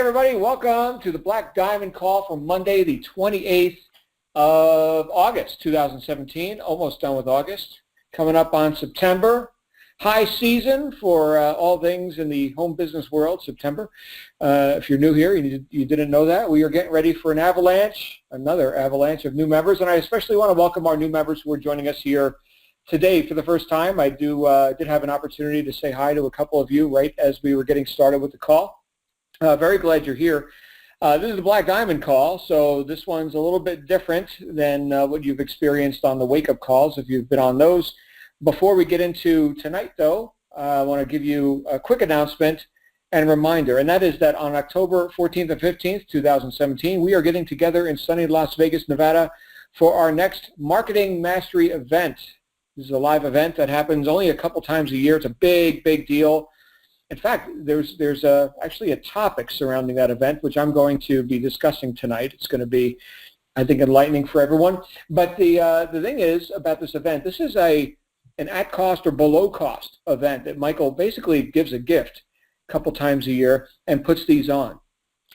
everybody. Welcome to the Black Diamond Call for Monday, the 28th of August, 2017. Almost done with August. Coming up on September. High season for all things in the home business world, September. If you're new here, you didn't know that, we are getting ready for an avalanche, another avalanche of new members. And I especially want to welcome our new members who are joining us here today for the first time. I did have an opportunity to say hi to a couple of you right as we were getting started with the call. Very glad you're here. This is the Black Diamond Call, so this one's a little bit different than what you've experienced on the wake-up calls if you've been on those. Before we get into tonight, though, I want to give you a quick announcement and reminder, and that is that on October 14th and 15th, 2017, we are getting together in sunny Las Vegas, Nevada for our next Marketing Mastery event. This is a live event that happens only a couple times a year. It's a big, big deal. In fact, there's actually a topic surrounding that event, which I'm going to be discussing tonight. It's going to be, I think, enlightening for everyone. But the thing is about this event, this is an at cost or below cost event that Michael basically gives a gift a couple times a year and puts these on.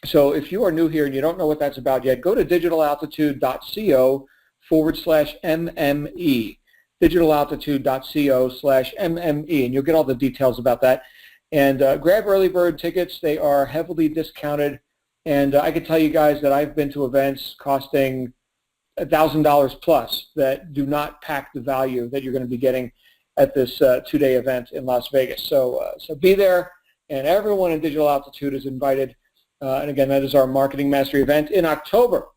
So if you are new here and you don't know what that's about yet, go to digitalaltitude.co/MME, digitalaltitude.co/MME, and you'll get all the details about that. And grab early bird tickets. They are heavily discounted. And I can tell you guys that I've been to events costing $1,000 plus that do not pack the value that you're going to be getting at this two-day event in Las Vegas. So be there, and everyone in Digital Altitude is invited. And again, that is our Marketing Mastery event in October.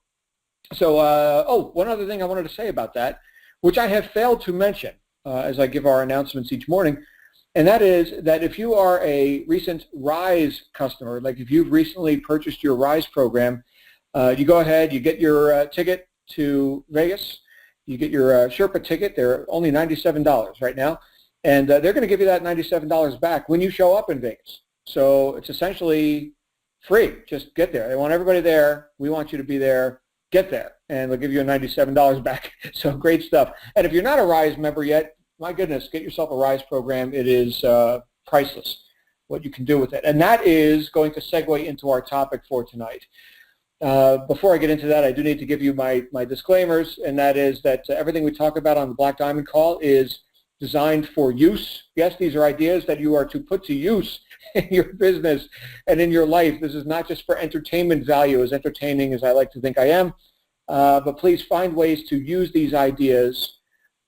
So, one other thing I wanted to say about that, which I have failed to mention as I give our announcements each morning, and that is that if you are a recent RISE customer, like if you've recently purchased your RISE program, you go ahead, you get your ticket to Vegas, you get your Sherpa ticket. They're only $97 right now, and they're going to give you that $97 back when you show up in Vegas. So it's essentially free. Just get there. They want everybody there. We want you to be there. Get there, and they'll give you a $97 back. So great stuff. And if you're not a RISE member yet, my goodness, get yourself a RISE program. It is priceless what you can do with it. And that is going to segue into our topic for tonight. Before I get into that, I do need to give you my disclaimers, and that is that everything we talk about on the Black Diamond Call is designed for use. Yes, these are ideas that you are to put to use in your business and in your life. This is not just for entertainment value, as entertaining as I like to think I am, but please find ways to use these ideas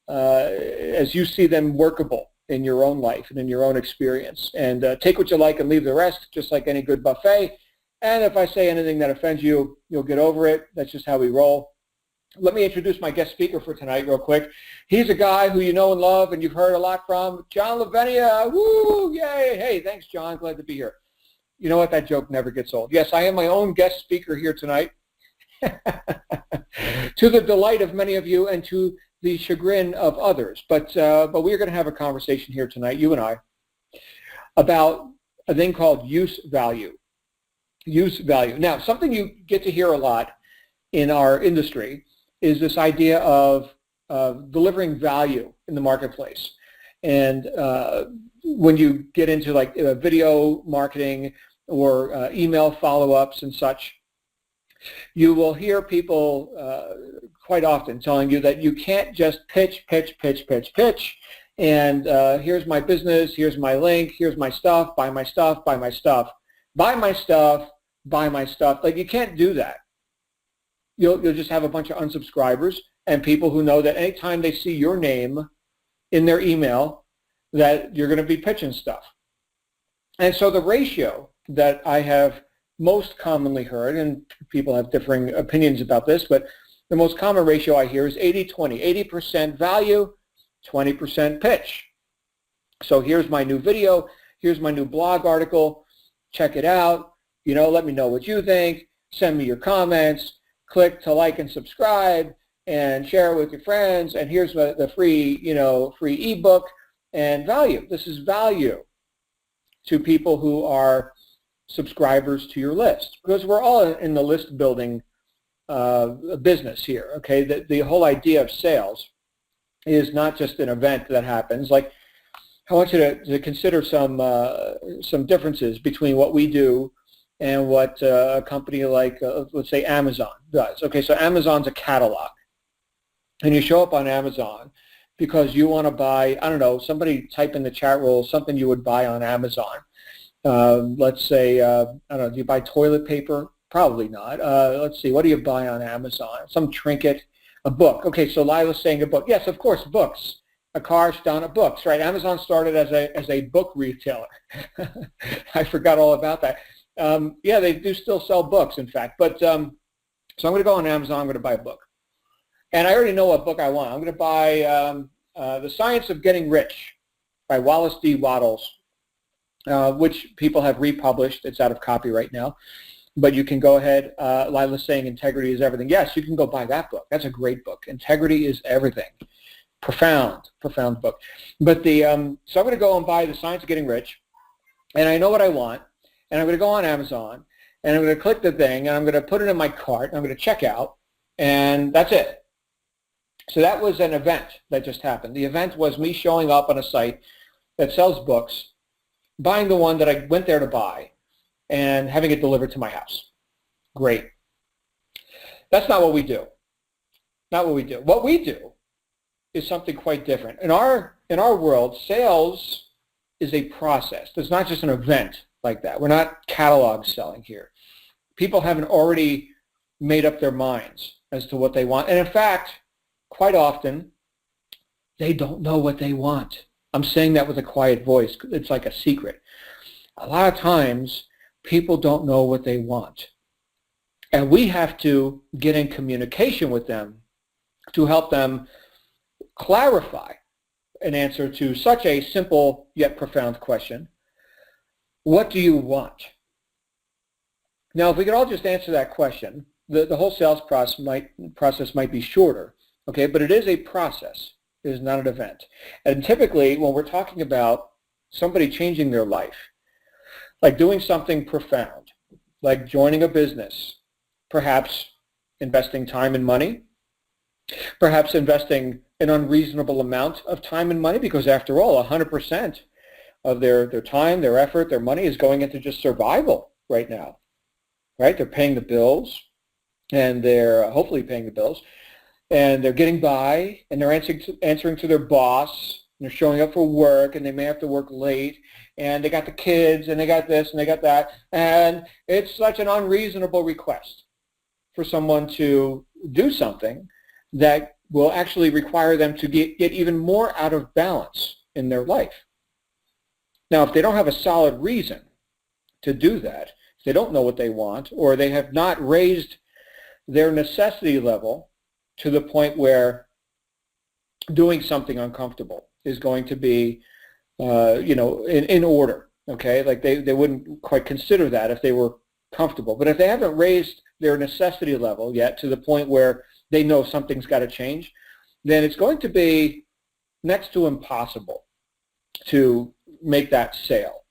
as you see them workable in your own life and in your own experience. And take what you like and leave the rest, just like any good buffet. And if I say anything that offends you, you'll get over it. That's just how we roll. Let me introduce my guest speaker for tonight real quick. He's a guy who you know and love and you've heard a lot from, John Lavenia. Woo, yay. Hey, thanks, John. Glad to be here. You know what? That joke never gets old. Yes, I am my own guest speaker here tonight. To the delight of many of you and to the chagrin of others. But we're going to have a conversation here tonight, you and I, about a thing called use value. Use value. Now, something you get to hear a lot in our industry is this idea of delivering value in the marketplace. And when you get into like video marketing or email follow-ups and such, you will hear people quite often telling you that you can't just pitch, and here's my business, here's my link, here's my stuff, buy my stuff, buy my stuff, buy my stuff, buy my stuff. Like, you can't do that. You'll just have a bunch of unsubscribers and people who know that anytime they see your name in their email that you're going to be pitching stuff. And so the ratio that I have most commonly heard, and people have differing opinions about this, but the most common ratio I hear is 80-20, 80% value, 20% pitch. So here's my new video, here's my new blog article, check it out, let me know what you think, send me your comments, click to like and subscribe, and share it with your friends, and here's the free, free ebook, and value. This is value to people who are subscribers to your list, because we're all in the list building business here. Okay, the whole idea of sales is not just an event that happens. Like, I want you to consider some differences between what we do and what a company like, let's say, Amazon does. Okay, so Amazon's a catalog, and you show up on Amazon because you want to buy, I don't know, somebody type in the chat roll something you would buy on Amazon. Let's say, I don't know, do you buy toilet paper? Probably not. Let's see, what do you buy on Amazon? Some trinket, a book. Okay, so Lila's saying a book. Yes, of course, books. A car, Donna, books, right? Amazon started as a book retailer. I forgot all about that. Yeah, they do still sell books, in fact. But so I'm going to go on Amazon. I'm going to buy a book. And I already know what book I want. I'm going to buy The Science of Getting Rich by Wallace D. Wattles, which people have republished. It's out of copyright now. But you can go ahead. Lila's saying integrity is everything. Yes, you can go buy that book. That's a great book. Integrity is everything. Profound book. But so I'm going to go and buy The Science of Getting Rich, and I know what I want, and I'm going to go on Amazon, and I'm going to click the thing, and I'm going to put it in my cart, and I'm going to check out, and that's it. So that was an event that just happened. The event was me showing up on a site that sells books, buying the one that I went there to buy, and having it delivered to my house. Great. That's not what we do. Not what we do. What we do is something quite different. In our world, sales is a process. It's not just an event like that. We're not catalog selling here. People haven't already made up their minds as to what they want. And in fact, quite often, they don't know what they want. I'm saying that with a quiet voice. It's like a secret. A lot of times, people don't know what they want. And we have to get in communication with them to help them clarify an answer to such a simple yet profound question. What do you want? Now, if we could all just answer that question, the whole sales process might be shorter, okay? But it is a process. It is not an event. And typically, when we're talking about somebody changing their life, like doing something profound, like joining a business, perhaps investing time and money, perhaps investing an unreasonable amount of time and money, because after all, 100% of their time, their effort, their money is going into just survival right now, right? They're paying the bills, and they're hopefully paying the bills, and they're getting by, and they're answering to their boss, and they're showing up for work, and they may have to work late, and they got the kids, and they got this, and they got that, and it's such an unreasonable request for someone to do something that will actually require them to get even more out of balance in their life. Now, if they don't have a solid reason to do that, if they don't know what they want, or they have not raised their necessity level to the point where doing something uncomfortable is going to be, in order, okay? Like they wouldn't quite consider that if they were comfortable. But if they haven't raised their necessity level yet to the point where they know something's got to change, then it's going to be next to impossible to make that sale,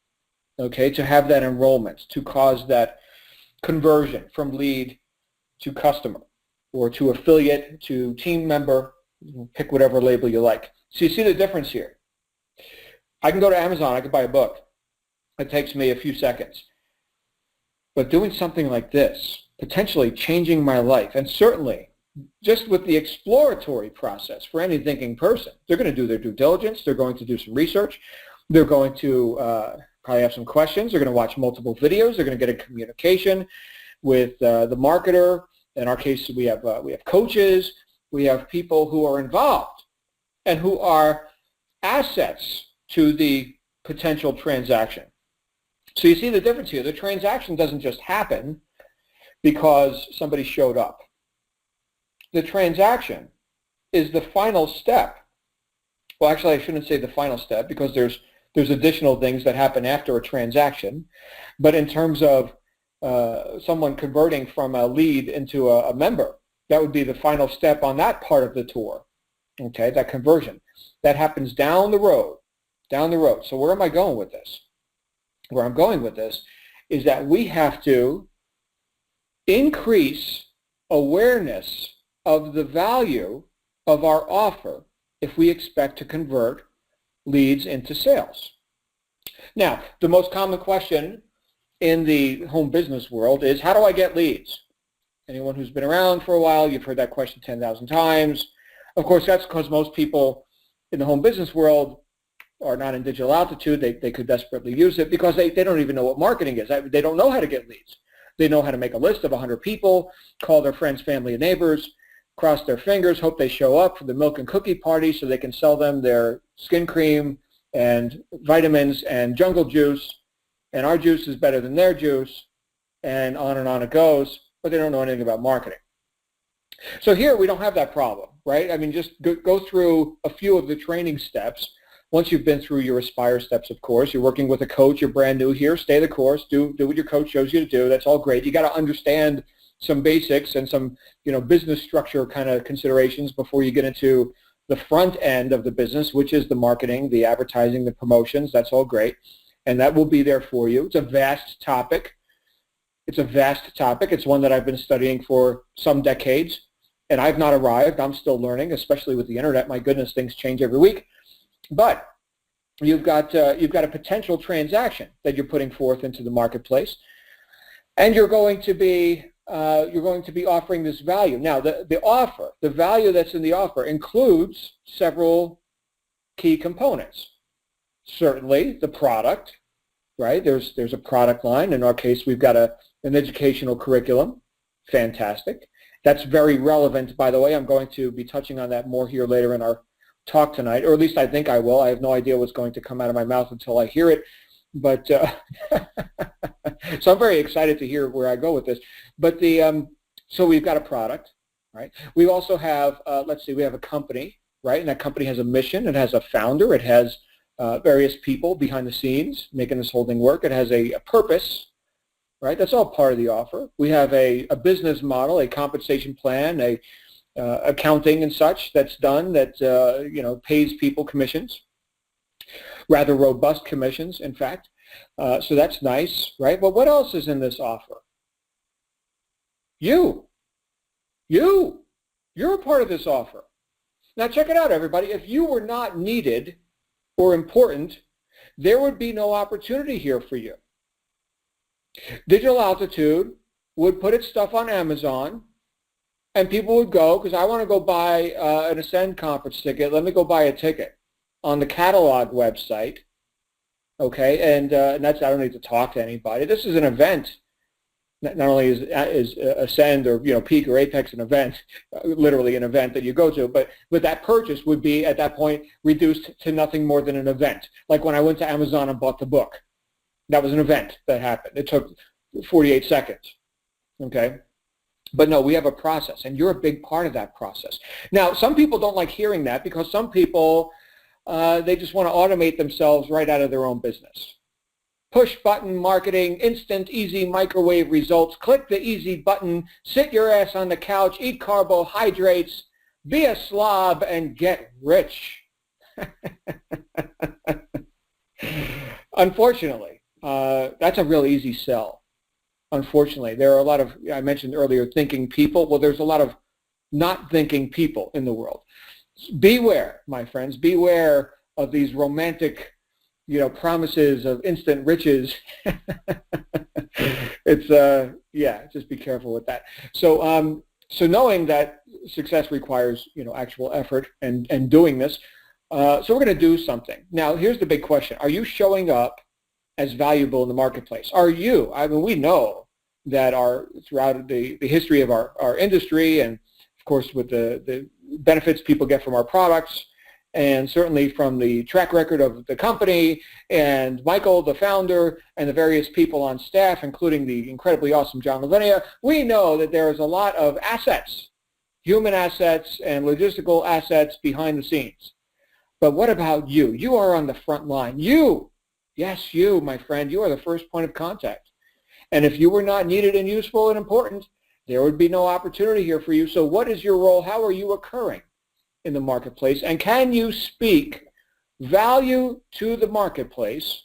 okay, to have that enrollment, to cause that conversion from lead to customer or to affiliate to team member, pick whatever label you like. So you see the difference here. I can go to Amazon, I can buy a book. It takes me a few seconds. But doing something like this, potentially changing my life, and certainly just with the exploratory process for any thinking person, they're going to do their due diligence, they're going to do some research, they're going to probably have some questions, they're going to watch multiple videos, they're going to get in communication with the marketer. In our case, we have coaches, we have people who are involved and who are assets to the potential transaction. So you see the difference here. The transaction doesn't just happen because somebody showed up. The transaction is the final step. Well, actually, I shouldn't say the final step because there's additional things that happen after a transaction. But in terms of someone converting from a lead into a member, that would be the final step on that part of the tour, okay, that conversion. That happens down the road. So where am I going with this? Where I'm going with this is that we have to increase awareness of the value of our offer if we expect to convert leads into sales. Now, the most common question in the home business world is, how do I get leads? Anyone who's been around for a while, you've heard that question 10,000 times. Of course, that's because most people in the home business world are not in digital altitude. They could desperately use it because they don't even know what marketing is. They don't know how to get leads. They know how to make a list of 100 people, call their friends, family, and neighbors, cross their fingers, hope they show up for the milk and cookie party so they can sell them their skin cream and vitamins and jungle juice, and our juice is better than their juice, and on it goes, but they don't know anything about marketing. So here we don't have that problem, right? I mean, just go through a few of the training steps. Once you've been through your Aspire steps, of course, you're working with a coach, you're brand new here, stay the course, do what your coach shows you to do. That's all great. You got to understand some basics and some, business structure kind of considerations before you get into the front end of the business, which is the marketing, the advertising, the promotions. That's all great. And that will be there for you. It's a vast topic. It's one that I've been studying for some decades, and I've not arrived. I'm still learning, especially with the internet. My goodness, things change every week. But you've got a potential transaction that you're putting forth into the marketplace, and you're going to be offering this value. Now, the value that's in the offer includes several key components. Certainly, the product, right? There's a product line. In our case, we've got an educational curriculum. Fantastic. That's very relevant, by the way. I'm going to be touching on that more here later in our talk tonight, or at least I think I will. I have no idea what's going to come out of my mouth until I hear it. But so I'm very excited to hear where I go with this. But so we've got a product, right? We also have, we have a company, right? And that company has a mission. It has a founder. It has various people behind the scenes making this whole thing work. It has a purpose, right? That's all part of the offer. We have a business model, a compensation plan, accounting and such that's done that pays people commissions, rather robust commissions, in fact. So that's nice, right? But what else is in this offer? You're a part of this offer. Now check it out, everybody. If you were not needed or important, there would be no opportunity here for you. Digital Altitude would put its stuff on Amazon, and people would go, because I want to go buy an Ascend conference ticket. Let me go buy a ticket on the catalog website. Okay, and that's, I don't need to talk to anybody. This is an event. Not only is Ascend or Peak or Apex an event, literally an event that you go to, but that purchase would be at that point reduced to nothing more than an event. Like when I went to Amazon and bought the book, that was an event that happened. It took 48 seconds. Okay. But no, we have a process, and you're a big part of that process. Now, some people don't like hearing that because some people, they just want to automate themselves right out of their own business. Push button marketing, instant, easy microwave results. Click the easy button, sit your ass on the couch, eat carbohydrates, be a slob, and get rich. Unfortunately, that's a real easy sell. Unfortunately, there are a lot of, I mentioned earlier, thinking people. Well, there's a lot of not thinking people in the world. Beware, my friends, beware of these romantic, promises of instant riches. It's, just be careful with that. So, so knowing that success requires, actual effort and doing this, so we're going to do something. Now, here's the big question. Are you showing up as valuable in the marketplace? Are you? I mean, we know that throughout the history of our industry, and of course with the benefits people get from our products, and certainly from the track record of the company and Michael, the founder, and the various people on staff, including the incredibly awesome John Lavinia, we know that there is a lot of assets, human assets and logistical assets behind the scenes. But what about you? You are on the front line. Yes, you, my friend, you are the first point of contact. And if you were not needed and useful and important, there would be no opportunity here for you. So what is your role? How are you occurring in the marketplace? And can you speak value to the marketplace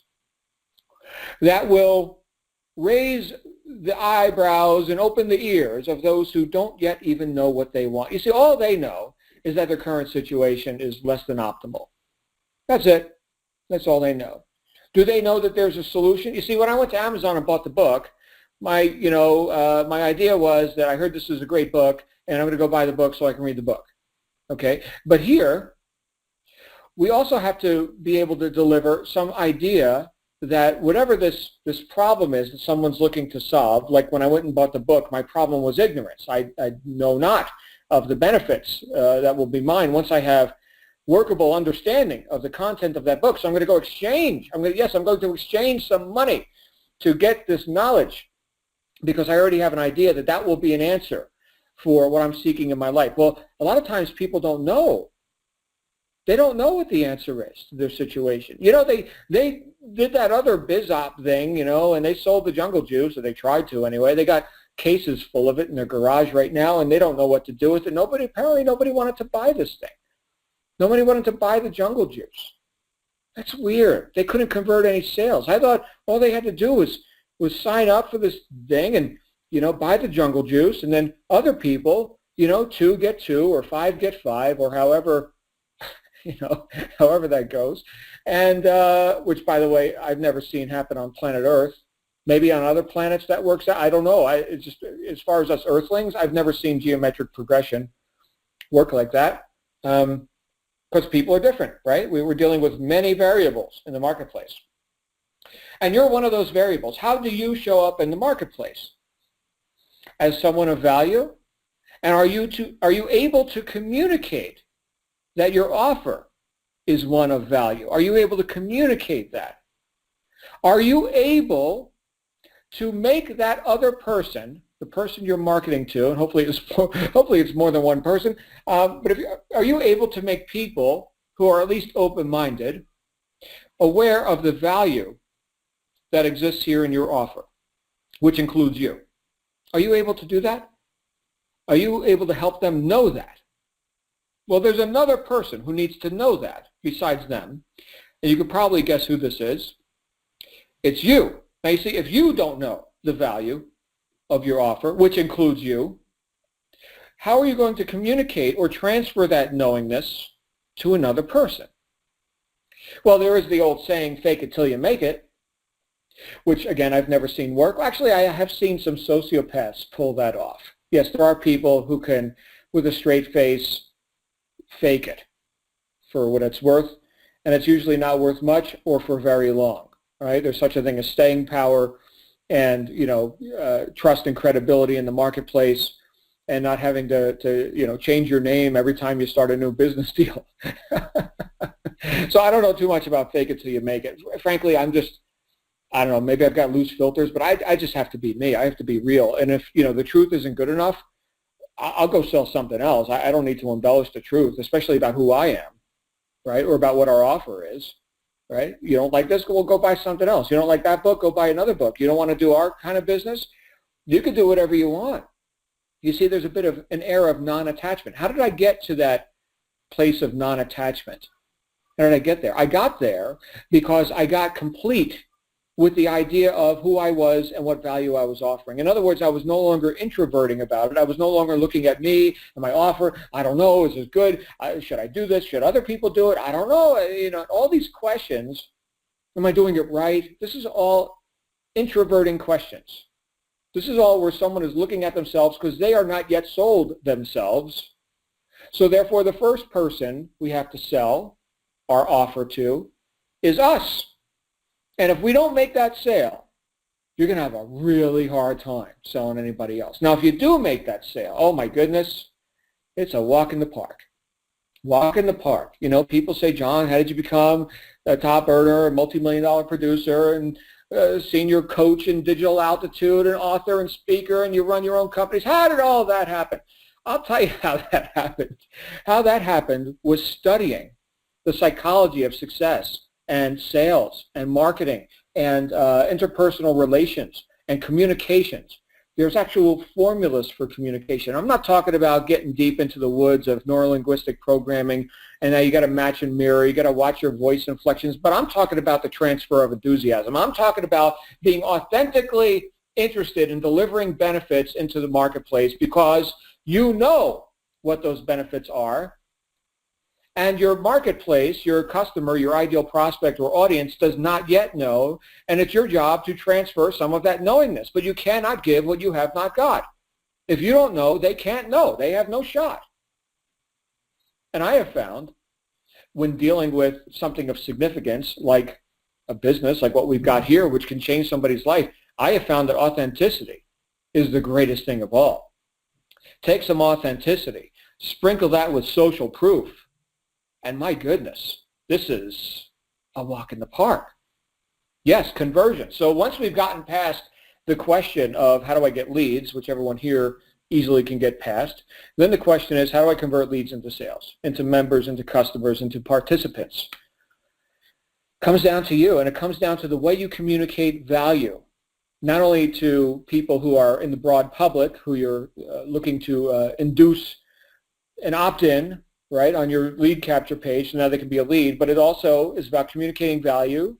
that will raise the eyebrows and open the ears of those who don't yet even know what they want? You see, all they know is that their current situation is less than optimal. That's it. That's all they know. Do they know that there's a solution? You see, when I went to Amazon and bought the book, my idea was that I heard this is a great book, and I'm going to go buy the book so I can read the book. Okay, but here we also have to be able to deliver some idea that whatever this problem is that someone's looking to solve, like when I went and bought the book, my problem was ignorance. I know not of the benefits that will be mine once I have workable understanding of the content of that book. So I'm going to go exchange. I'm going to exchange some money to get this knowledge because I already have an idea that that will be an answer for what I'm seeking in my life. Well, a lot of times people don't know. They don't know what the answer is to their situation. You know, they did that other BizOp thing, you know, and they sold the jungle juice, or they tried to anyway. They got cases full of it in their garage right now, and they don't know what to do with it. Apparently nobody wanted to buy this thing. Nobody wanted to buy the jungle juice. That's weird. They couldn't convert any sales. I thought all they had to do was sign up for this thing and, you know, buy the jungle juice, and then other people, you know, 2 get 2 or 5 get 5 or however, you know, however that goes. And which, by the way, I've never seen happen on planet Earth. Maybe on other planets that works out. I don't know. It's just, as far as us Earthlings, I've never seen geometric progression work like that. Because people are different, right? We're dealing with many variables in the marketplace. And you're one of those variables. How do you show up in the marketplace? As someone of value? And are you able to communicate that your offer is one of value? Are you able to communicate that? Are you able to make that other person, the person you're marketing to, and hopefully it's more than one person, but are you able to make people who are at least open-minded aware of the value that exists here in your offer, which includes you? Are you able to do that? Are you able to help them know that? Well, there's another person who needs to know that besides them, and you could probably guess who this is. It's you. Now, you see, if you don't know the value of your offer, which includes you, how are you going to communicate or transfer that knowingness to another person? Well, there is the old saying, fake it till you make it, which, again, I've never seen work. Actually, I have seen some sociopaths pull that off. Yes, there are people who can, with a straight face, fake it for what it's worth, and it's usually not worth much or for very long. Right? There's such a thing as staying power and, you know, trust and credibility in the marketplace, and not having to you know, change your name every time you start a new business deal. So I don't know too much about fake it till you make it. Frankly, I don't know, maybe I've got loose filters, but I just have to be me. I have to be real. And if, you know, the truth isn't good enough, I'll go sell something else. I don't need to embellish the truth, especially about who I am, right, or about what our offer is. Right? You don't like this, well, go buy something else. You don't like that book, go buy another book. You don't want to do our kind of business, you can do whatever you want. You see, there's a bit of an era of non-attachment. How did I get to that place of non-attachment? How did I get there? I got there because I got complete with the idea of who I was and what value I was offering. In other words, I was no longer introverting about it. I was no longer looking at me and my offer. I don't know, is this good? Should I do this? Should other people do it? I don't know. You know, all these questions, am I doing it right? This is all introverting questions. This is all where someone is looking at themselves because they are not yet sold themselves. So therefore, the first person we have to sell our offer to is us. And if we don't make that sale, you're going to have a really hard time selling anybody else. Now, if you do make that sale, oh my goodness, it's a walk in the park. Walk in the park. You know, people say, John, how did you become a top earner, a multi-million-dollar producer, and senior coach in digital altitude, and author and speaker, and you run your own companies? How did all that happen? I'll tell you how that happened. How that happened was studying the psychology of success and sales and marketing and interpersonal relations and communications. There's actual formulas for communication. I'm not talking about getting deep into the woods of neurolinguistic programming and now you got to match and mirror, you got to watch your voice inflections, but I'm talking about the transfer of enthusiasm. I'm talking about being authentically interested in delivering benefits into the marketplace because you know what those benefits are, and your marketplace, your customer, your ideal prospect or audience does not yet know, and it's your job to transfer some of that knowingness. But you cannot give what you have not got. If you don't know, they can't know. They have no shot. And I have found when dealing with something of significance like a business, like what we've got here, which can change somebody's life, I have found that authenticity is the greatest thing of all. Take some authenticity, sprinkle that with social proof, and my goodness, this is a walk in the park. Yes, conversion. So once we've gotten past the question of how do I get leads, which everyone here easily can get past, then the question is how do I convert leads into sales, into members, into customers, into participants? Comes down to you, and it comes down to the way you communicate value, not only to people who are in the broad public, who you're looking to induce an opt-in, right, on your lead capture page, so now they can be a lead, but it also is about communicating value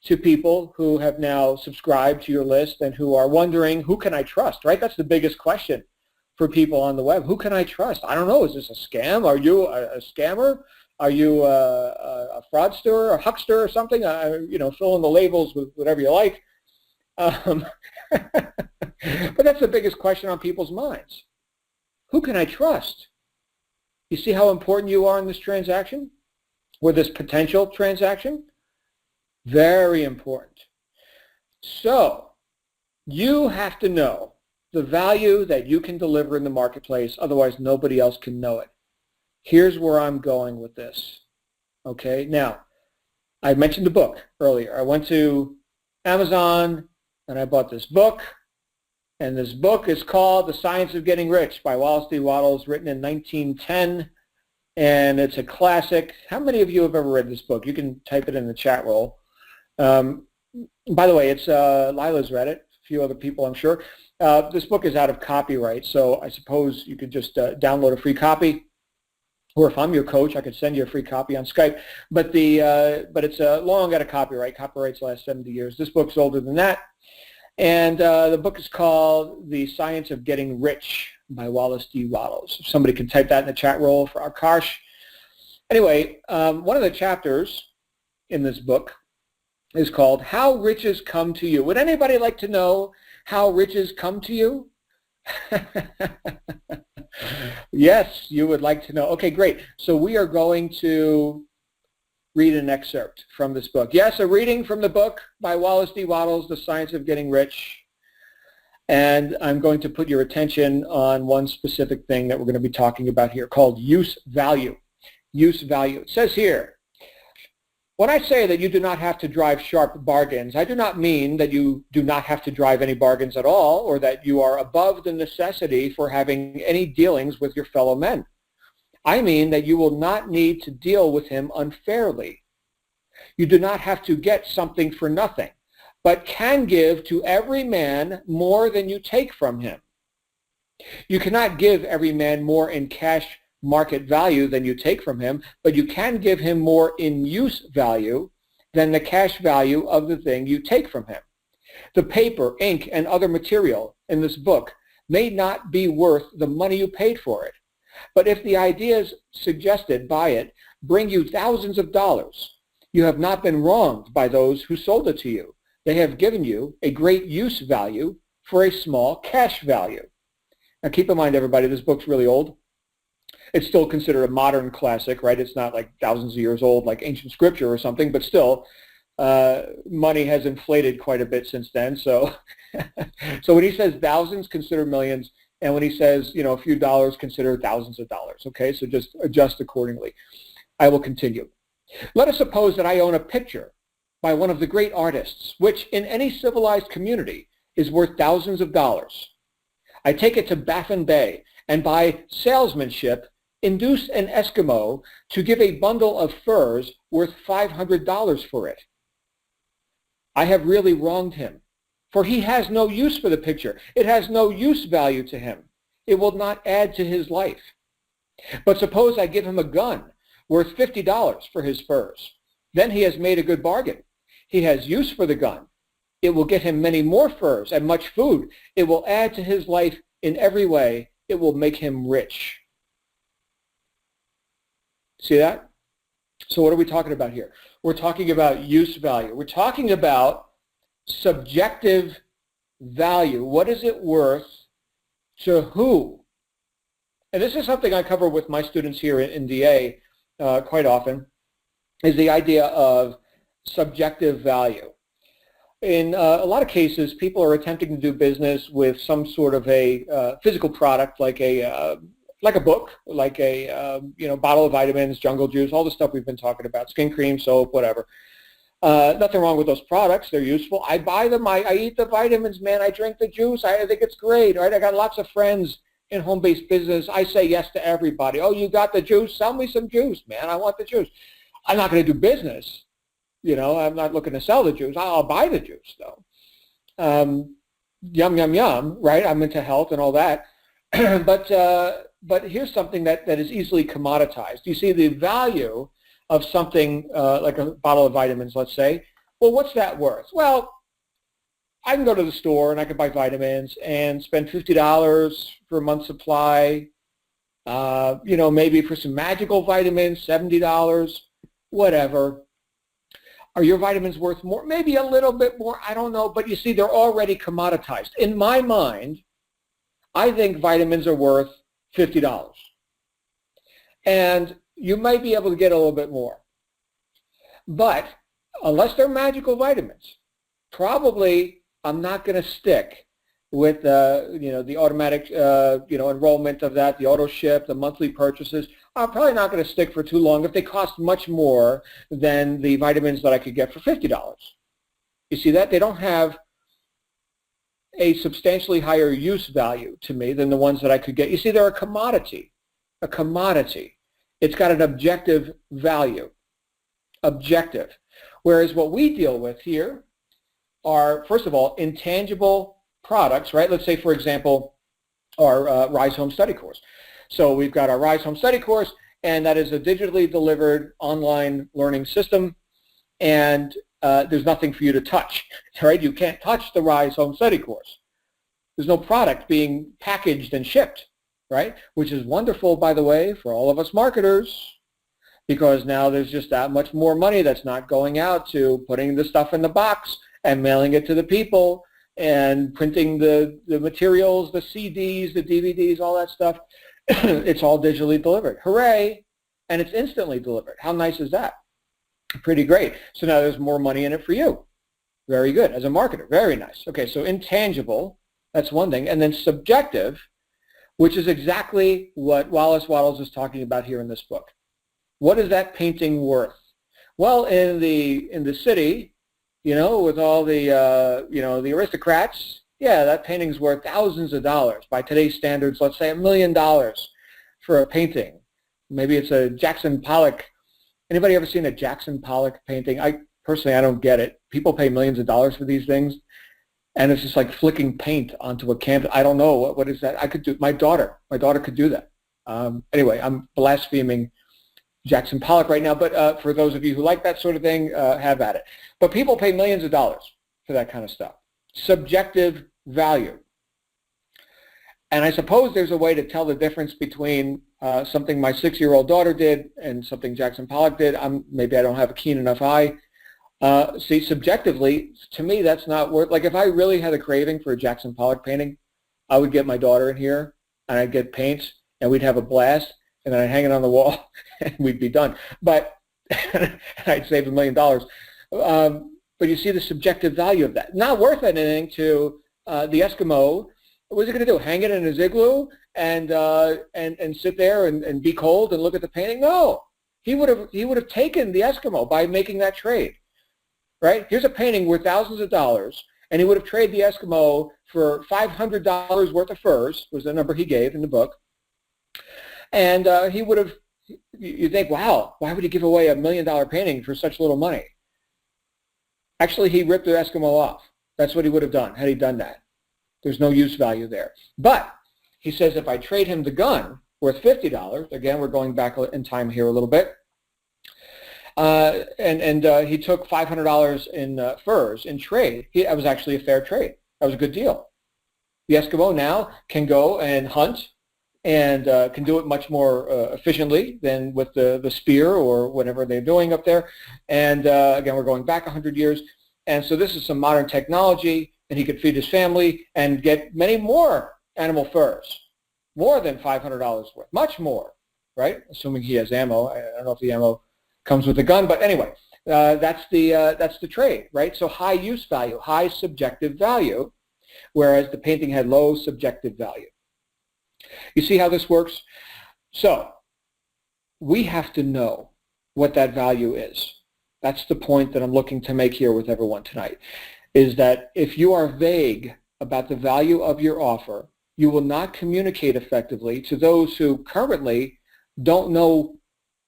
to people who have now subscribed to your list and who are wondering, who can I trust, right? That's the biggest question for people on the web. Who can I trust? I don't know. Is this a scam? Are you a scammer? Are you a fraudster, a huckster or something? Fill in the labels with whatever you like. But that's the biggest question on people's minds. Who can I trust? You see how important you are in this transaction, or this potential transaction? Very important. So you have to know the value that you can deliver in the marketplace, otherwise nobody else can know it. Here's where I'm going with this. Okay, now, I mentioned the book earlier. I went to Amazon and I bought this book, and this book is called The Science of Getting Rich by Wallace D. Wattles, written in 1910, and it's a classic. How many of you have ever read this book? You can type it in the chat roll. By the way, it's Lila's read it, a few other people I'm sure. This book is out of copyright, so I suppose you could just download a free copy, or if I'm your coach, I could send you a free copy on Skype. But it's long out of copyright. Copyrights last 70 years. This book's older than that. And the book is called The Science of Getting Rich by Wallace D. Wattles. If somebody can type that in the chat roll for Akash. Anyway, one of the chapters in this book is called How Riches Come to You. Would anybody like to know how riches come to you? Yes, you would like to know. Okay, great. So we are going to read an excerpt from this book. Yes, a reading from the book by Wallace D. Wattles, The Science of Getting Rich. And I'm going to put your attention on one specific thing that we're going to be talking about here called use value. Use value. It says here, when I say that you do not have to drive sharp bargains, I do not mean that you do not have to drive any bargains at all, or that you are above the necessity for having any dealings with your fellow men. I mean that you will not need to deal with him unfairly. You do not have to get something for nothing, but can give to every man more than you take from him. You cannot give every man more in cash market value than you take from him, but you can give him more in use value than the cash value of the thing you take from him. The paper, ink, and other material in this book may not be worth the money you paid for it, but if the ideas suggested by it bring you thousands of dollars, you have not been wronged by those who sold it to you. They have given you a great use value for a small cash value. Now keep in mind, everybody, this book's really old. It's still considered a modern classic, right? It's not like thousands of years old like ancient scripture or something, but still, money has inflated quite a bit since then. So, so when he says thousands, consider millions. And when he says, a few dollars, consider thousands of dollars. Okay, so just adjust accordingly. I will continue. Let us suppose that I own a picture by one of the great artists, which in any civilized community is worth thousands of dollars. I take it to Baffin Bay and by salesmanship induce an Eskimo to give a bundle of furs worth $500 for it. I have really wronged him, for he has no use for the picture. It has no use value to him. It will not add to his life. But suppose I give him a gun worth $50 for his furs. Then he has made a good bargain. He has use for the gun. It will get him many more furs and much food. It will add to his life in every way. It will make him rich. See that? So what are we talking about here? We're talking about use value. We're talking about subjective value. What is it worth to who? And this is something I cover with my students here in DA quite often, is the idea of subjective value. In a lot of cases, people are attempting to do business with some sort of a physical product, like a book, like a bottle of vitamins, jungle juice, all the stuff we've been talking about, skin cream, soap, whatever. Nothing wrong with those products. They're useful. I buy them. I eat the vitamins, man. I drink the juice. I think it's great, right? I got lots of friends in home-based business. I say yes to everybody. Oh, you got the juice? Sell me some juice, man. I want the juice. I'm not going to do business. I'm not looking to sell the juice. I'll buy the juice, though. Yum, yum, yum, right? I'm into health and all that. But here's something that is easily commoditized. You see the value of something like a bottle of vitamins, let's say. Well, what's that worth? Well, I can go to the store and I can buy vitamins and spend $50 for a month's supply, maybe for some magical vitamins, $70, whatever. Are your vitamins worth more? Maybe a little bit more, I don't know, but you see, they're already commoditized. In my mind, I think vitamins are worth $50. And you might be able to get a little bit more. But unless they're magical vitamins, probably I'm not going to stick with the automatic enrollment of that, the auto ship, the monthly purchases. I'm probably not going to stick for too long if they cost much more than the vitamins that I could get for $50. You see that? They don't have a substantially higher use value to me than the ones that I could get. You see, they're a commodity. It's got an objective value, objective. Whereas what we deal with here are, first of all, intangible products, right? Let's say, for example, our Rise Home Study course. So we've got our Rise Home Study course, and that is a digitally delivered online learning system, and there's nothing for you to touch, right? You can't touch the Rise Home Study course. There's no product being packaged and shipped, right? Which is wonderful, by the way, for all of us marketers, because now there's just that much more money that's not going out to putting the stuff in the box and mailing it to the people and printing the materials, the CDs, the DVDs, all that stuff. It's all digitally delivered. Hooray! And it's instantly delivered. How nice is that? Pretty great. So now there's more money in it for you. Very good. As a marketer, very nice. Okay, so intangible, that's one thing. And then subjective, which is exactly what Wallace Wattles is talking about here in this book. What is that painting worth? Well, in the city, with all the the aristocrats, yeah, that painting's worth thousands of dollars. By today's standards, let's say $1 million for a painting. Maybe it's a Jackson Pollock. Anybody ever seen a Jackson Pollock painting? I don't get it. People pay millions of dollars for these things, and it's just like flicking paint onto a canvas. I don't know what is that. I could do. My daughter could do that. Anyway, I'm blaspheming Jackson Pollock right now, but for those of you who like that sort of thing, have at it. But people pay millions of dollars for that kind of stuff. Subjective value. And I suppose there's a way to tell the difference between something my 6-year-old daughter did and something Jackson Pollock did. Maybe I don't have a keen enough eye. See, subjectively, to me, that's not worth, like if I really had a craving for a Jackson Pollock painting, I would get my daughter in here and I'd get paints and we'd have a blast and then I'd hang it on the wall and we'd be done. But I'd save $1 million. But you see the subjective value of that. Not worth anything to the Eskimo. What's he going to do? Hang it in his igloo and sit there and be cold and look at the painting? No, he would have taken the Eskimo by making that trade, right? Here's a painting worth thousands of dollars, and he would have traded the Eskimo for $500 worth of furs, was the number he gave in the book, and he would have. You think, wow, why would he give away $1 million painting for such little money? Actually, he ripped the Eskimo off. That's what he would have done had he done that. There's no use value there. But he says if I trade him the gun worth $50, again, we're going back in time here a little bit, and he took $500 in furs in trade. That was actually a fair trade. That was a good deal. The Eskimo now can go and hunt and can do it much more efficiently than with the spear or whatever they're doing up there. And again, we're going back 100 years. And so this is some modern technology, and he could feed his family and get many more animal furs, more than $500 worth, much more, right? Assuming he has ammo. I don't know if the ammo comes with a gun, but anyway, that's the trade, right? So high use value, high subjective value, whereas the painting had low subjective value. You see how this works? So we have to know what that value is. That's the point that I'm looking to make here with everyone tonight, is that if you are vague about the value of your offer, you will not communicate effectively to those who currently don't know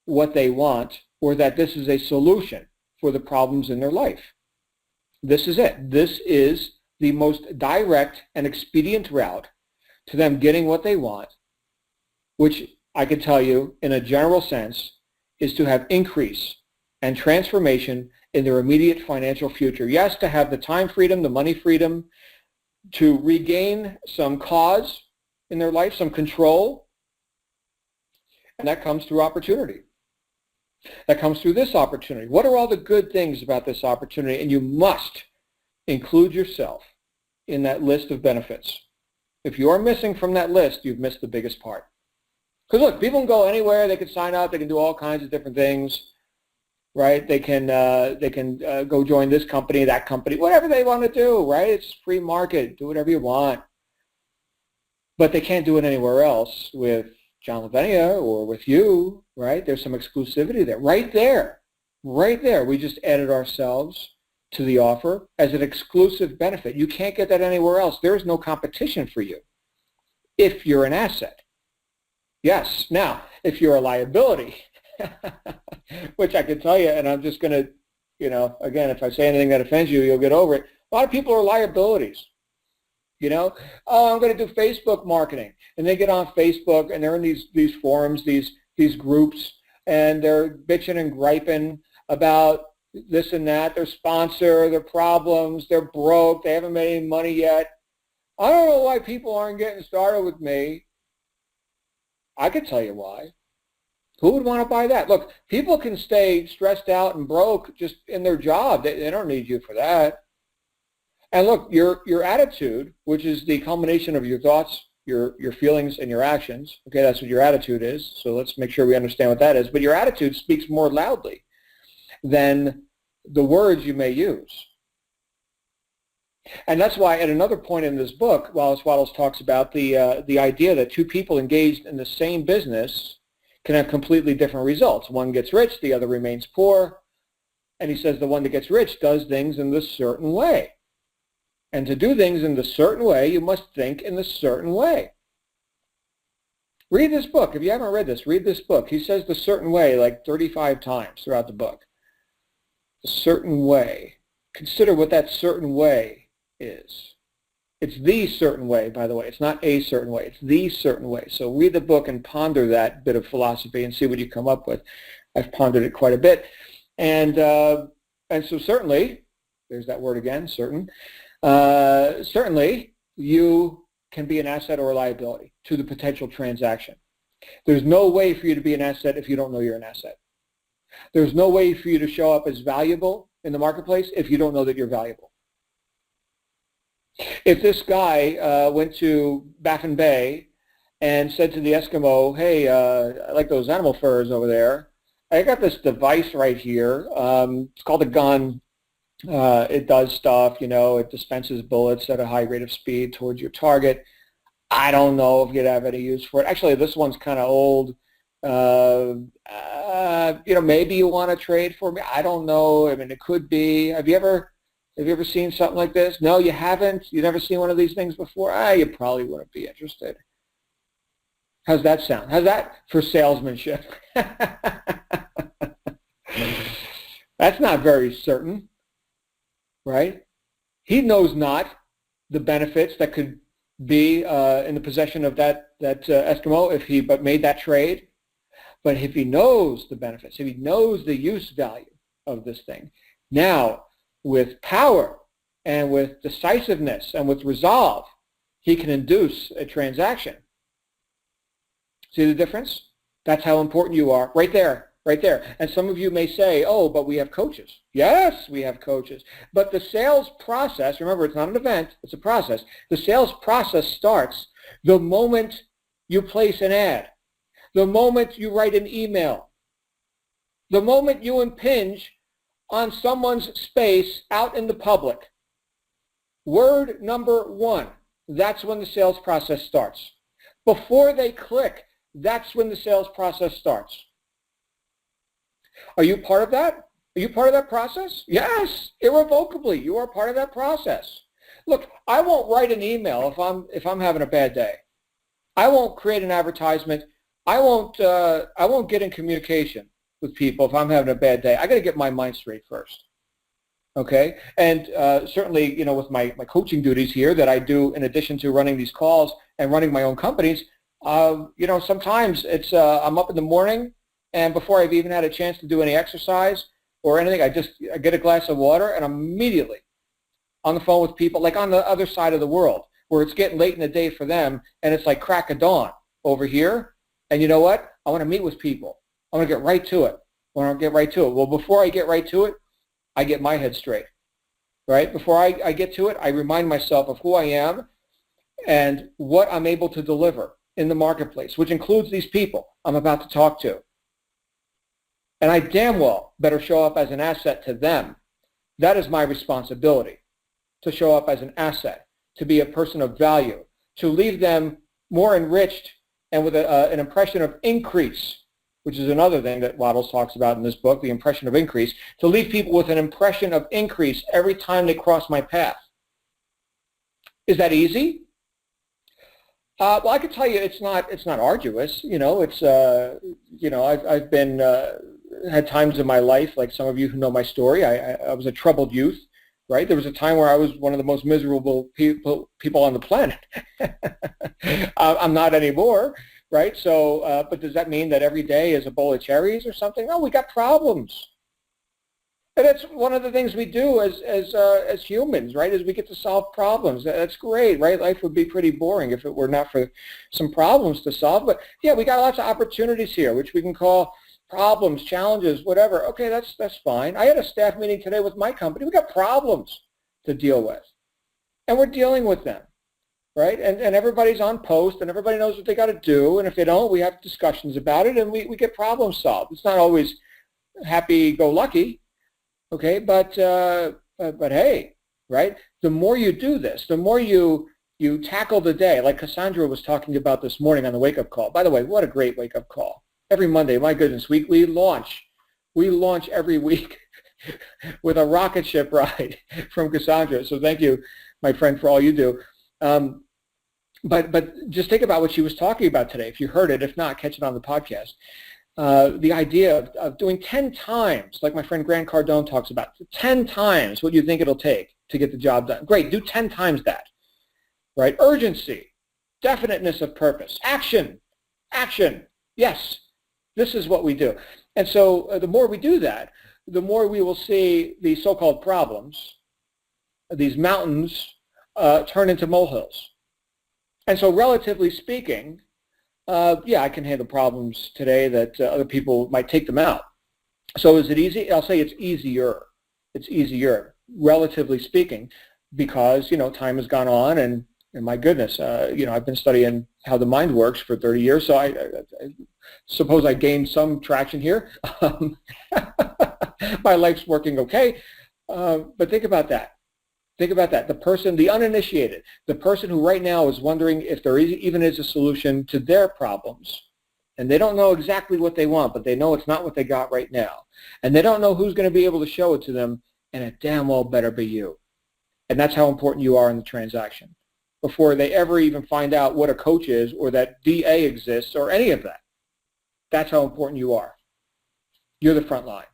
what they want or that this is a solution for the problems in their life. This is it. This is the most direct and expedient route to them getting what they want, which I can tell you in a general sense is to have increase and transformation in their immediate financial future. Yes, to have the time freedom, the money freedom, to regain some cause in their life, some control, and that comes through opportunity. That comes through this opportunity. What are all the good things about this opportunity? And you must include yourself in that list of benefits. If you are missing from that list, you've missed the biggest part. Because look, people can go anywhere. They can sign up. They can do all kinds of different things, right? They can go join this company, that company, whatever they want to do, right? It's free market. Do whatever you want. But they can't do it anywhere else with John Lavenia or with you, right? There's some exclusivity there. Right there. Right there. We just added ourselves to the offer as an exclusive benefit. You can't get that anywhere else. There is no competition for you if you're an asset. Yes. Now, if you're a liability, which I can tell you, and I'm just going to, again, if I say anything that offends you, you'll get over it. A lot of people are liabilities. Oh, I'm going to do Facebook marketing. And they get on Facebook and they're in these forums, these groups, and they're bitching and griping about this and that, their sponsor, their problems, they're broke, they haven't made any money yet. I don't know why people aren't getting started with me. I can tell you why. Who would want to buy that? Look, people can stay stressed out and broke just in their job. They don't need you for that. And look, your attitude, which is the culmination of your thoughts, your feelings, and your actions, okay, that's what your attitude is. So let's make sure we understand what that is. But your attitude speaks more loudly than the words you may use. And that's why at another point in this book, Wallace Wattles talks about the idea that two people engaged in the same business can have completely different results. One gets rich, the other remains poor. And he says the one that gets rich does things in this certain way. And to do things in the certain way, you must think in the certain way. Read this book. If you haven't read this, read this book. He says the certain way like 35 times throughout the book. A certain way. Consider what that certain way is. It's the certain way, by the way. It's not a certain way. It's the certain way. So read the book and ponder that bit of philosophy and see what you come up with. I've pondered it quite a bit. And so certainly, there's that word again, certain. Certainly, you can be an asset or a liability to the potential transaction. There's no way for you to be an asset if you don't know you're an asset. There's no way for you to show up as valuable in the marketplace if you don't know that you're valuable. If this guy went to Baffin Bay and said to the Eskimo, hey, I like those animal furs over there. I got this device right here. It's called a gun. It does stuff, it dispenses bullets at a high rate of speed towards your target. I don't know if you'd have any use for it. Actually, this one's kind of old. Maybe you want to trade for me. I don't know. I mean, it could be. Have you ever seen something like this? No, you haven't. You've never seen one of these things before? You probably wouldn't be interested. How's that sound? How's that for salesmanship? That's not very certain, right? He knows not the benefits that could be in the possession of that Eskimo if he but made that trade. But if he knows the benefits, if he knows the use value of this thing, now with power and with decisiveness and with resolve, he can induce a transaction. See the difference? That's how important you are. Right there, right there. And some of you may say, oh, but we have coaches. Yes, we have coaches. But the sales process, remember, it's not an event, it's a process. The sales process starts the moment you place an ad, the moment you write an email, the moment you impinge on someone's space out in the public. Word number one, that's when the sales process starts. Before they click, that's when the sales process starts. Are you part of that? Are you part of that process? Yes, irrevocably, you are part of that process. Look, I won't write an email if I'm having a bad day. I won't create an advertisement. I won't get in communication with people if I'm having a bad day. I got to get my mind straight first. Okay, and certainly, with my coaching duties here that I do in addition to running these calls and running my own companies, sometimes it's I'm up in the morning, and before I've even had a chance to do any exercise or anything, I get a glass of water, and I'm immediately on the phone with people, like on the other side of the world, where it's getting late in the day for them, and it's like crack of dawn over here. And you know what? I want to meet with people. I want to get right to it. Well, before I get right to it, I get my head straight, right? Before I get to it, I remind myself of who I am and what I'm able to deliver in the marketplace, which includes these people I'm about to talk to. And I damn well better show up as an asset to them. That is my responsibility, to show up as an asset, to be a person of value, to leave them more enriched and with an impression of increase, which is another thing that Waddles talks about in this book, the impression of increase, to leave people with an impression of increase every time they cross my path. Is that easy? Well, I can tell you it's not arduous. I've been had times in my life, like some of you who know my story. I was a troubled youth, right? There was a time where I was one of the most miserable people on the planet. I'm not anymore, right? So, but does that mean that every day is a bowl of cherries or something? No, we got problems. And that's one of the things we do as humans, right, is we get to solve problems. That's great, right? Life would be pretty boring if it were not for some problems to solve. But, yeah, we got lots of opportunities here, which we can call problems, challenges, whatever. Okay, that's fine. I had a staff meeting today with my company. We got problems to deal with, and we're dealing with them, right? And everybody's on post, and everybody knows what they got to do. And if they don't, we have discussions about it, and we get problems solved. It's not always happy-go-lucky. Okay, but hey, right? The more you do this, the more you tackle the day, like Cassandra was talking about this morning on the wake-up call. By the way, what a great wake-up call. Every Monday, my goodness, we launch every week with a rocket ship ride from Cassandra. So thank you, my friend, for all you do. But just think about what she was talking about today. If you heard it, if not, catch it on the podcast. The idea of doing 10 times, like my friend Grant Cardone talks about, 10 times what you think it'll take to get the job done. Great, do 10 times that, right? Urgency, definiteness of purpose, action, yes, this is what we do. And so the more we do that, the more we will see the so-called problems, these mountains, turn into molehills. And so relatively speaking, yeah, I can handle problems today that other people might take them out. So is it easy? I'll say it's easier. It's easier, relatively speaking, because, time has gone on, and my goodness, I've been studying how the mind works for 30 years, so I suppose I gained some traction here. My life's working okay, but think about that. Think about that. The person, the uninitiated, the person who right now is wondering if there even is a solution to their problems, and they don't know exactly what they want, but they know it's not what they got right now, and they don't know who's going to be able to show it to them, and it damn well better be you. And that's how important you are in the transaction before they ever even find out what a coach is or that DA exists or any of that. That's how important you are. You're the front line.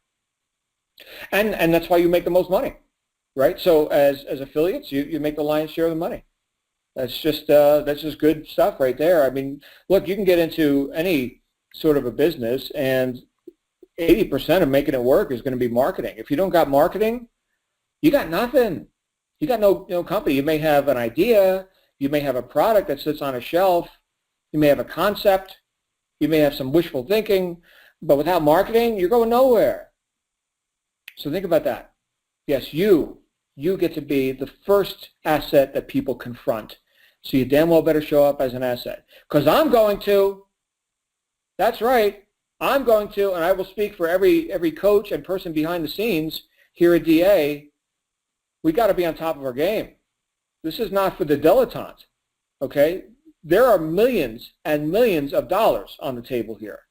And that's why you make the most money. Right, so as affiliates, you make the lion's share of the money. That's just good stuff right there. I mean, look, you can get into any sort of a business, and 80% of making it work is going to be marketing. If you don't got marketing, you got nothing. You got no company. You may have an idea. You may have a product that sits on a shelf. You may have a concept. You may have some wishful thinking, but without marketing, you're going nowhere. So think about that. Yes, you get to be the first asset that people confront. So you damn well better show up as an asset. Because I'm going to. That's right. I'm going to, and I will speak for every coach and person behind the scenes here at DA. We got to be on top of our game. This is not for the dilettante, okay? There are millions and millions of dollars on the table here.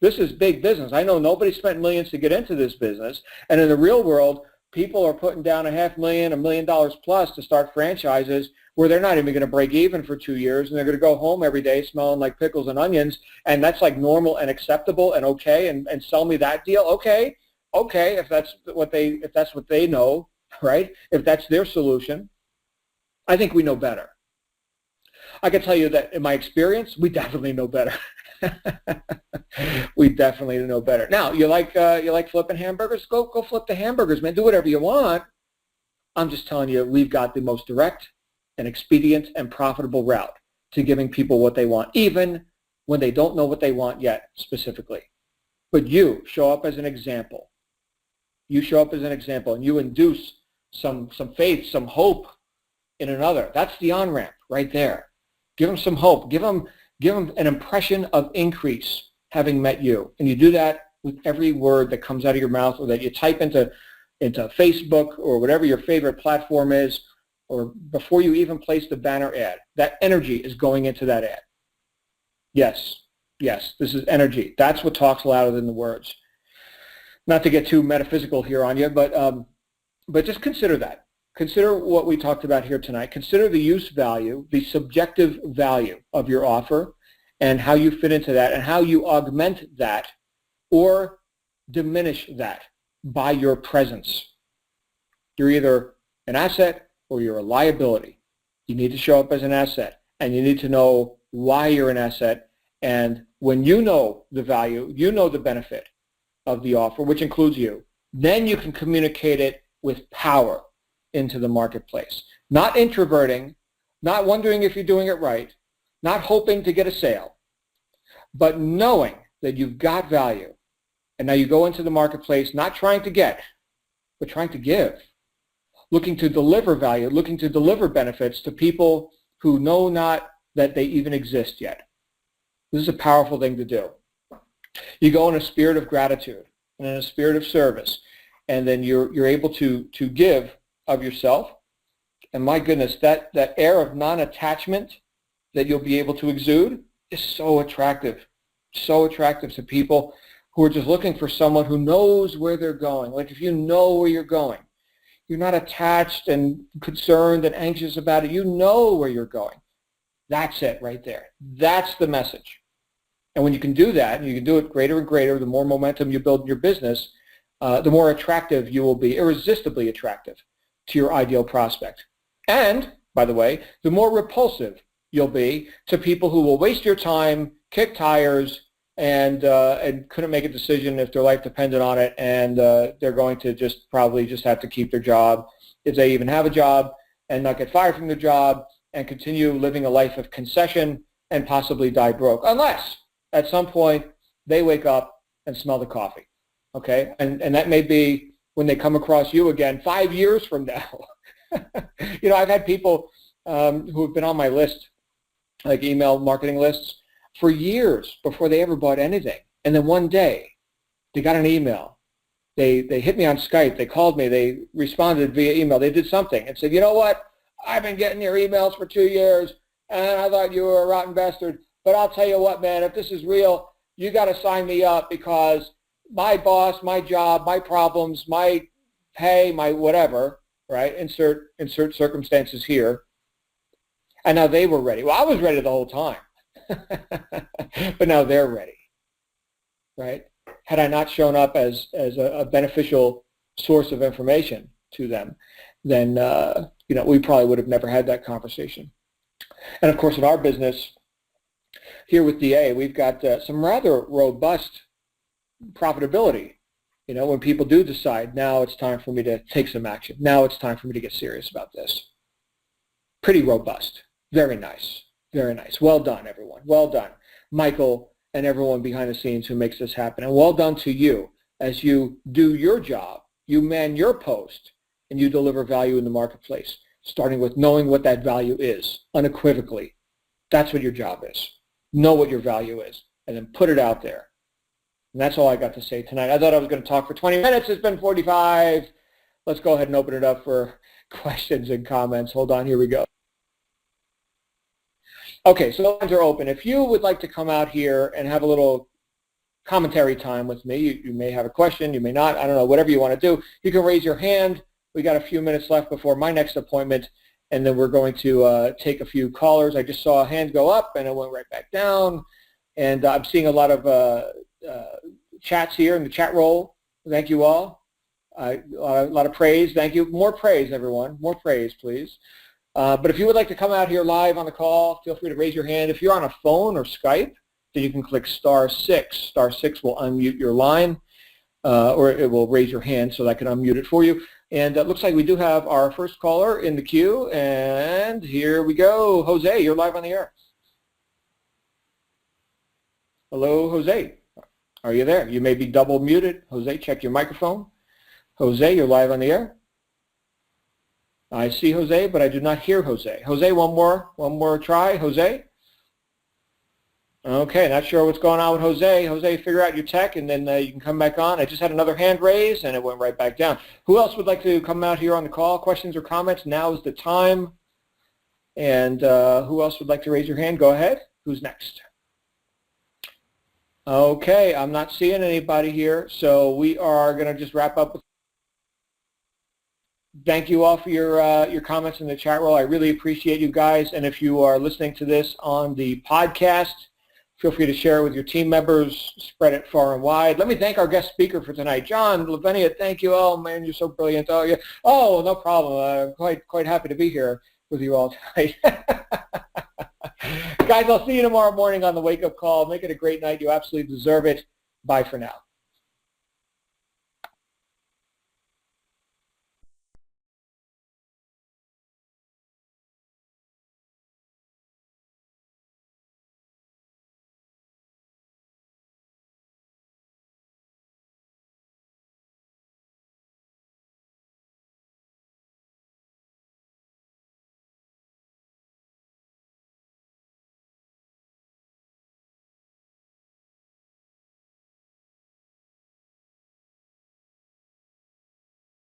This is big business. I know nobody spent millions to get into this business, and in the real world, people are putting down $500,000, $1 million plus to start franchises where they're not even going to break even for 2 years, and they're going to go home every day smelling like pickles and onions, and that's like normal and acceptable and okay, and sell me that deal. Okay, if that's what they know, right? If that's their solution, I think we know better. I can tell you that in my experience, we definitely know better. We definitely know better. Now, you like flipping hamburgers? Go flip the hamburgers, man. Do whatever you want. I'm just telling you, we've got the most direct and expedient and profitable route to giving people what they want, even when they don't know what they want yet specifically. But you show up as an example. You show up as an example, and you induce some faith, some hope in another. That's the on-ramp right there. Give them some hope. Give them an impression of increase having met you. And you do that with every word that comes out of your mouth or that you type into Facebook or whatever your favorite platform is, or before you even place the banner ad. That energy is going into that ad. Yes, this is energy. That's what talks louder than the words. Not to get too metaphysical here on you, but just consider that. Consider what we talked about here tonight. Consider the use value, the subjective value of your offer, and how you fit into that, and how you augment that or diminish that by your presence. You're either an asset or you're a liability. You need to show up as an asset, and you need to know why you're an asset. And when you know the value, you know the benefit of the offer, which includes you, then you can communicate it with power into the marketplace. Not introverting, not wondering if you're doing it right, not hoping to get a sale, but knowing that you've got value. And now you go into the marketplace not trying to get, but trying to give. Looking to deliver value, looking to deliver benefits to people who know not that they even exist yet. This is a powerful thing to do. You go in a spirit of gratitude and in a spirit of service, and then you're able to give of yourself. And my goodness, that air of non-attachment that you'll be able to exude is so attractive to people who are just looking for someone who knows where they're going. Like if you know where you're going, you're not attached and concerned and anxious about it. You know where you're going. That's it right there. That's the message. And when you can do that, and you can do it greater and greater, the more momentum you build in your business, the more attractive you will be, irresistibly attractive to your ideal prospect. And, by the way, the more repulsive you'll be to people who will waste your time, kick tires, and couldn't make a decision if their life depended on it, and they're going to probably just have to keep their job, if they even have a job, and not get fired from their job, and continue living a life of concession and possibly die broke, unless at some point they wake up and smell the coffee, okay? And that may be when they come across you again 5 years from now. You know, I've had people who have been on my list, like email marketing lists, for years before they ever bought anything. And then one day, they got an email. They hit me on Skype. They called me. They responded via email. They did something and said, you know what? I've been getting your emails for 2 years, and I thought you were a rotten bastard. But I'll tell you what, man, if this is real, you got to sign me up because my boss, my job, my problems, my pay, my whatever, right? Insert circumstances here. And now they were ready. Well, I was ready the whole time. But now they're ready, right? Had I not shown up as a beneficial source of information to them, then you know, we probably would have never had that conversation. And of course, in our business here with DA, we've got some rather robust profitability. You know, when people do decide, now it's time for me to take some action. Now it's time for me to get serious about this. Pretty robust. Very nice. Very nice. Well done, everyone. Well done. Michael and everyone behind the scenes who makes this happen. And well done to you as you do your job, you man your post, and you deliver value in the marketplace, starting with knowing what that value is unequivocally. That's what your job is. Know what your value is, and then put it out there. And that's all I got to say tonight. I thought I was going to talk for 20 minutes. It's been 45. Let's go ahead and open it up for questions and comments. Hold on, here we go. Okay, so the lines are open. If you would like to come out here and have a little commentary time with me, you may have a question, you may not, I don't know, whatever you want to do, you can raise your hand. We got a few minutes left before my next appointment, and then we're going to take a few callers. I just saw a hand go up, and it went right back down, and I'm seeing a lot of chats here in the chat roll. Thank you all. A lot of praise. Thank you. More praise, everyone. More praise, please. But if you would like to come out here live on the call, feel free to raise your hand. If you're on a phone or Skype, then you can click *6. *6 will unmute your line, or it will raise your hand so that I can unmute it for you. And it looks like we do have our first caller in the queue, and here we go. Jose, you're live on the air. Hello, Jose. Are you there? You may be double muted. Jose, check your microphone. Jose, you're live on the air. I see Jose, but I do not hear Jose. Jose, one more try. Jose? Okay, not sure what's going on with Jose. Jose, figure out your tech, and then you can come back on. I just had another hand raised, and it went right back down. Who else would like to come out here on the call? Questions or comments? Now is the time. And who else would like to raise your hand? Go ahead. Who's next? Okay, I'm not seeing anybody here, so we are going to just wrap up. Thank you all for your comments in the chat roll. I really appreciate you guys. And if you are listening to this on the podcast, feel free to share it with your team members, spread it far and wide. Let me thank our guest speaker for tonight, John Lavenia. Thank you. Oh, man, you're so brilliant. Oh, yeah. Oh, no problem. I'm quite happy to be here with you all tonight. Guys, I'll see you tomorrow morning on the wake-up call. Make it a great night. You absolutely deserve it. Bye for now.